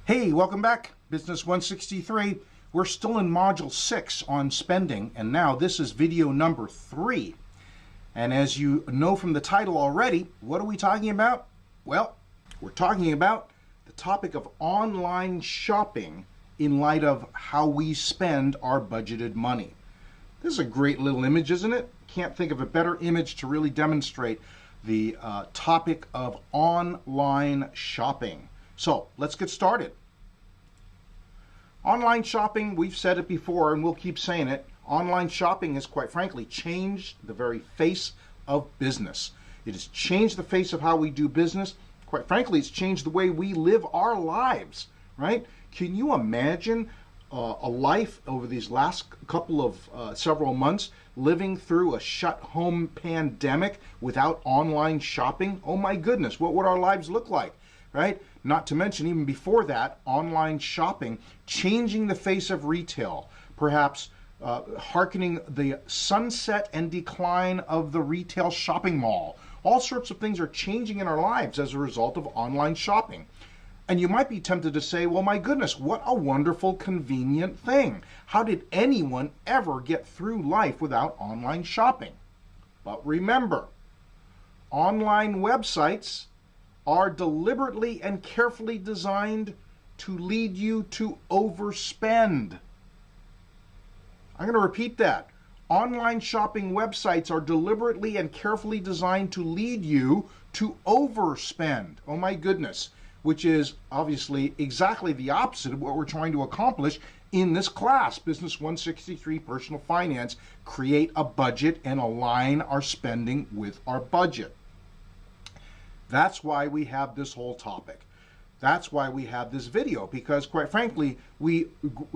Hey, welcome back, Business 163. We're still in Module 6 on spending, and now this is video number 3. And as you know from the title already, what are we talking about? Well, we're talking about the topic of online shopping in light of how we spend our budgeted money. This is a great little image, isn't it? Can't think of a better image to really demonstrate the topic of online shopping. So let's get started. Online shopping, we've said it before and we'll keep saying it, online shopping has quite frankly changed the very face of business. It has changed the face of how we do business. Quite frankly, it's changed the way we live our lives, right? Can you imagine a life over these last couple of several months living through a shut home pandemic without online shopping? Oh my goodness, what would our lives look like? Right? Not to mention, even before that, online shopping changing the face of retail, perhaps hearkening the sunset and decline of the retail shopping mall. All sorts of things are changing in our lives as a result of online shopping. And you might be tempted to say, well, my goodness, what a wonderful, convenient thing. How did anyone ever get through life without online shopping? But remember, online websites are deliberately and carefully designed to lead you to overspend. I'm going to repeat that. Online shopping websites are deliberately and carefully designed to lead you to overspend. Oh my goodness, which is obviously exactly the opposite of what we're trying to accomplish in this class, Business 163 Personal Finance, create a budget and align our spending with our budget. That's why we have this whole topic. That's why we have this video, because quite frankly, we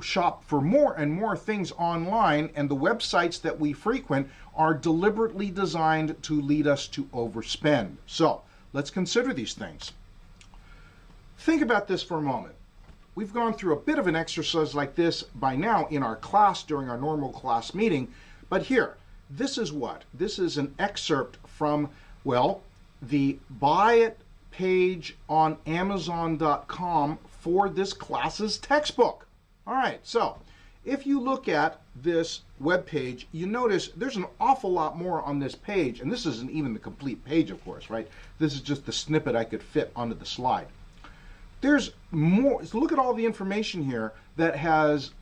shop for more and more things online, and the websites that we frequent are deliberately designed to lead us to overspend. So let's consider these things. Think about this for a moment. We've gone through a bit of an exercise like this by now in our class during our normal class meeting, but here, this is what? This is an excerpt from, well, the buy it page on Amazon.com for this class's textbook. All right, so if you look at this web page, you notice there's an awful lot more on this page, and this isn't even the complete page, of course, right? This is just the snippet I could fit onto the slide. There's more. So look at all the information here that has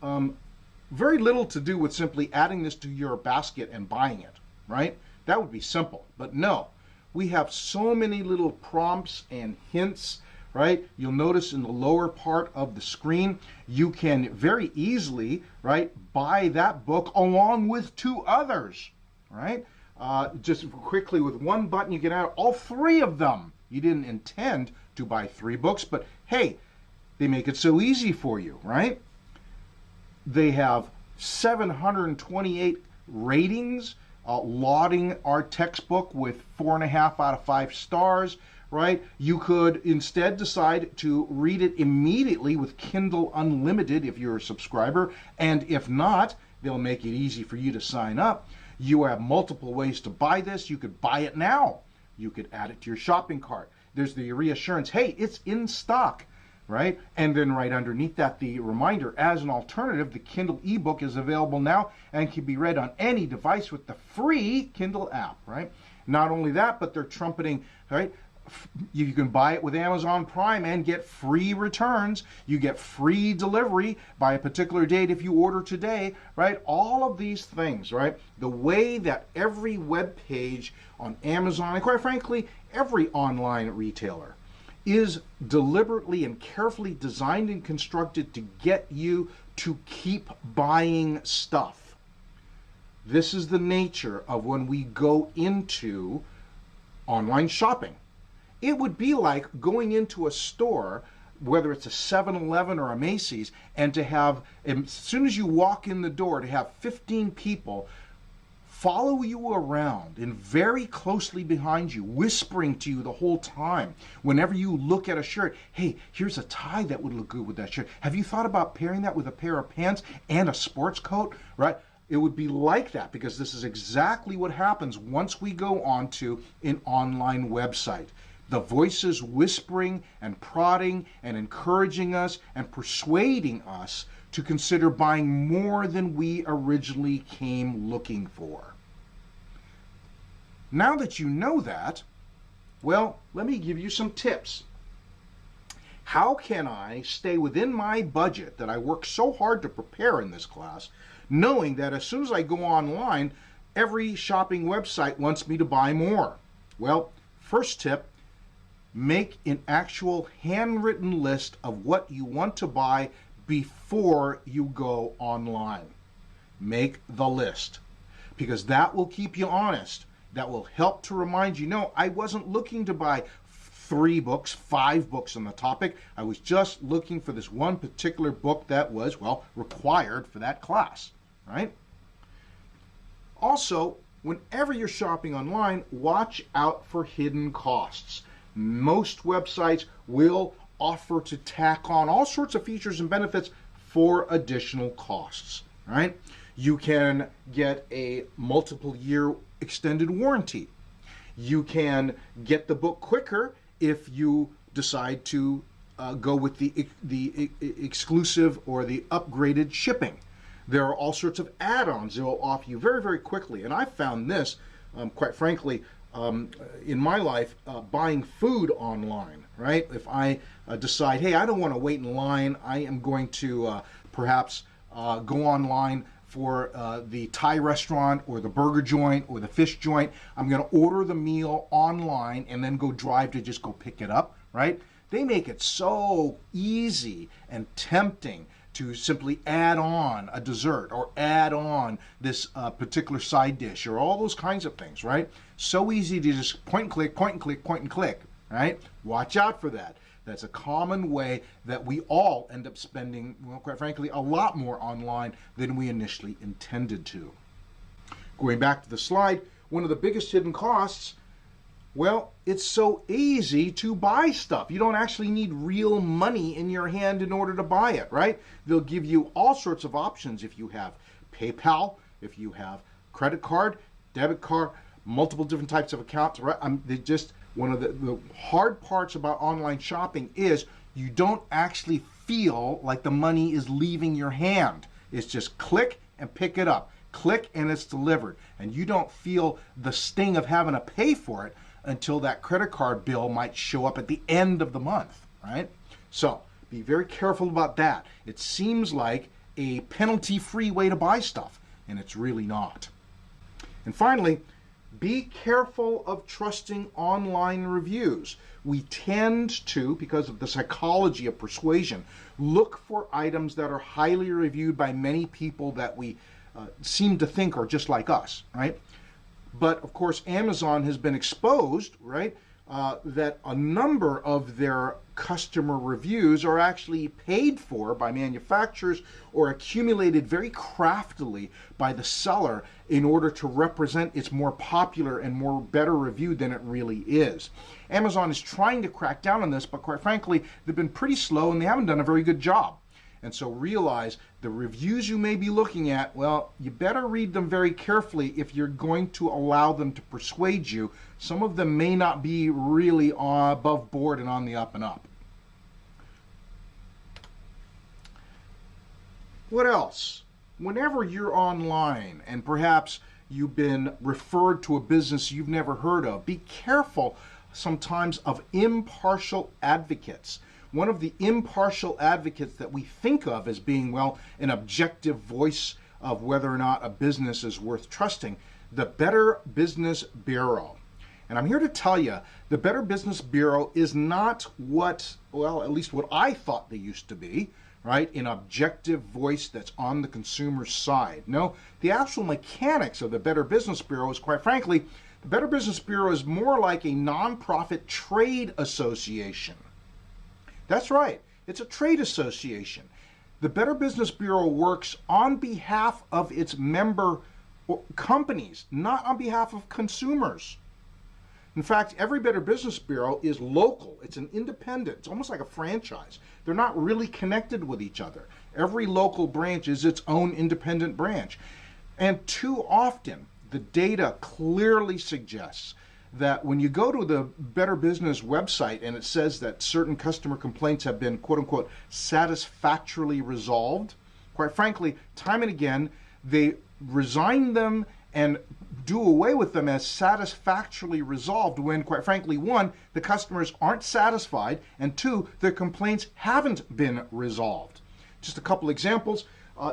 very little to do with simply adding this to your basket and buying it, right? That would be simple, but no. We have so many little prompts and hints, right? You'll notice in the lower part of the screen, you can very easily, right, buy that book along with 2 others, right? Just quickly with one button, you can add all 3 of them. You didn't intend to buy 3 books, but hey, they make it so easy for you, right? They have 728 ratings. Lauding our textbook with 4.5 out of 5 stars, right? You could instead decide to read it immediately with Kindle Unlimited if you're a subscriber, and if not, they'll make it easy for you to sign up. You have multiple ways to buy this. You could buy it now. You could add it to your shopping cart. There's the reassurance, hey, it's in stock, right? And then right underneath that, the reminder, as an alternative, the Kindle ebook is available now and can be read on any device with the free Kindle app, right? Not only that, but they're trumpeting, right? You can buy it with Amazon Prime and get free returns. You get free delivery by a particular date if you order today, right? All of these things, right? The way that every web page on Amazon, and quite frankly, every online retailer, is deliberately and carefully designed and constructed to get you to keep buying stuff. This is the nature of when we go into online shopping. It would be like going into a store, whether it's a 7-Eleven or a Macy's, and to have, as soon as you walk in the door, to have 15 people follow you around and very closely behind you, whispering to you the whole time. Whenever you look at a shirt, hey, here's a tie that would look good with that shirt. Have you thought about pairing that with a pair of pants and a sports coat, right? It would be like that, because this is exactly what happens once we go onto an online website. The voices whispering and prodding and encouraging us and persuading us to consider buying more than we originally came looking for. Now that you know that, well, let me give you some tips. How can I stay within my budget that I worked so hard to prepare in this class, knowing that as soon as I go online, every shopping website wants me to buy more? Well, first tip, make an actual handwritten list of what you want to buy before you go online. Make the list, because that will keep you honest. That will help to remind you, no, I wasn't looking to buy 3 books, 5 books on the topic. I was just looking for this one particular book that was, well, required for that class, right? Also, whenever you're shopping online, watch out for hidden costs. Most websites will offer to tack on all sorts of features and benefits for additional costs, right? You can get a multiple year extended warranty. You can get the book quicker if you decide to go with the exclusive or the upgraded shipping. There are all sorts of add-ons that will offer you very, very quickly. And I found this, quite frankly, in my life, buying food online, right? If I decide, hey, I don't want to wait in line, I am going to perhaps go online for the Thai restaurant or the burger joint or the fish joint. I'm going to order the meal online and then go drive to just go pick it up, right? They make it so easy and tempting to simply add on a dessert or add on this particular side dish or all those kinds of things, right? So easy to just point and click, point and click, point and click, right? Watch out for that. That's a common way that we all end up spending, well, quite frankly, a lot more online than we initially intended to. Going back to the slide, one of the biggest hidden costs, well, it's so easy to buy stuff. You don't actually need real money in your hand in order to buy it, right? They'll give you all sorts of options if you have PayPal, if you have credit card, debit card, multiple different types of accounts, right? They just, one of the hard parts about online shopping is you don't actually feel like the money is leaving your hand. It's just click and pick it up. Click and it's delivered. And you don't feel the sting of having to pay for it until that credit card bill might show up at the end of the month, right? So be very careful about that. It seems like a penalty-free way to buy stuff, and it's really not. And finally, be careful of trusting online reviews. We tend to, because of the psychology of persuasion, look for items that are highly reviewed by many people that we seem to think are just like us, right? But of course, Amazon has been exposed, right, that a number of their customer reviews are actually paid for by manufacturers or accumulated very craftily by the seller in order to represent its more popular and more better reviewed than it really is. Amazon is trying to crack down on this, but quite frankly, they've been pretty slow and they haven't done a very good job. And so realize the reviews you may be looking at, well, you better read them very carefully if you're going to allow them to persuade you. Some of them may not be really above board and on the up and up. What else? Whenever you're online and perhaps you've been referred to a business you've never heard of, be careful sometimes of impartial advocates. One of the impartial advocates that we think of as being, well, an objective voice of whether or not a business is worth trusting, the Better Business Bureau. And I'm here to tell you, the Better Business Bureau is not what, well, at least what I thought they used to be, right? An objective voice that's on the consumer's side. No, the actual mechanics of the Better Business Bureau is, quite frankly, the Better Business Bureau is more like a nonprofit trade association. That's right, it's a trade association. The Better Business Bureau works on behalf of its member companies, not on behalf of consumers. In fact, every Better Business Bureau is local. It's an independent. It's almost like a franchise. They're not really connected with each other. Every local branch is its own independent branch. And too often, the data clearly suggests that when you go to the Better Business website and it says that certain customer complaints have been, quote unquote, satisfactorily resolved, quite frankly, time and again, they resign them and do away with them as satisfactorily resolved when, quite frankly, one, the customers aren't satisfied, and two, their complaints haven't been resolved. Just a couple examples.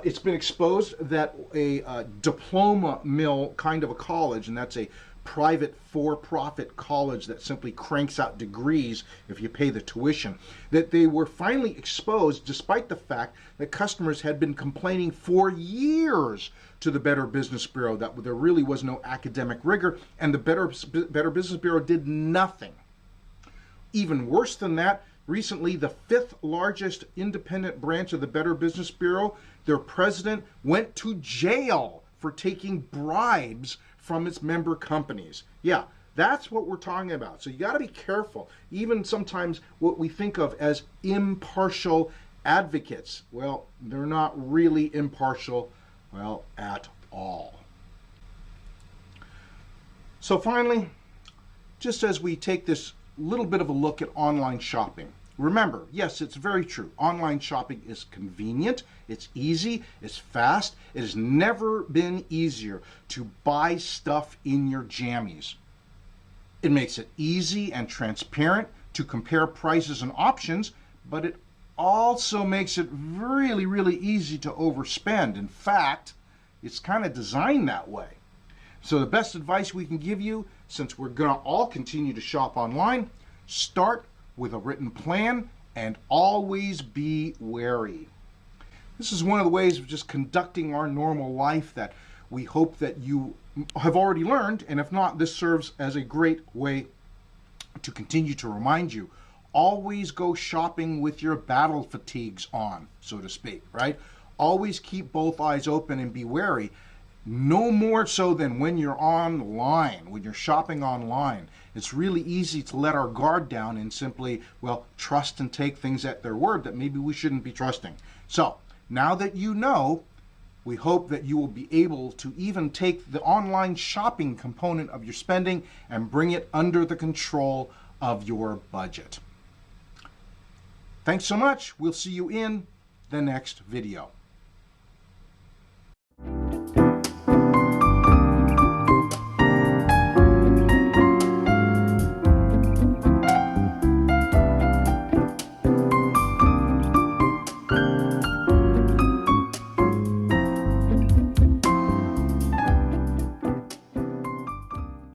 It's been exposed that a diploma mill kind of a college, and that's a private for-profit college that simply cranks out degrees if you pay the tuition, that they were finally exposed despite the fact that customers had been complaining for years to the Better Business Bureau that there really was no academic rigor, and the Better Business Bureau did nothing. Even worse than that, recently the 5th largest independent branch of the Better Business Bureau, their president went to jail for taking bribes from its member companies. Yeah, that's what we're talking about. So you got to be careful. Even sometimes what we think of as impartial advocates, well, they're not really impartial, well, at all. So finally, just as we take this little bit of a look at online shopping, remember, yes, it's very true. Online shopping is convenient, it's easy, it's fast. It has never been easier to buy stuff in your jammies. It makes it easy and transparent to compare prices and options, but it also makes it really, really easy to overspend. In fact, it's kind of designed that way. So the best advice we can give you, since we're going to all continue to shop online, start with a written plan and always be wary. This is one of the ways of just conducting our normal life that we hope that you have already learned, and if not, this serves as a great way to continue to remind you. Always go shopping with your battle fatigues on, so to speak, right? Always keep both eyes open and be wary. No more so than when you're online, when you're shopping online. It's really easy to let our guard down and simply, well, trust and take things at their word that maybe we shouldn't be trusting. So, now that you know, we hope that you will be able to even take the online shopping component of your spending and bring it under the control of your budget. Thanks so much. We'll see you in the next video.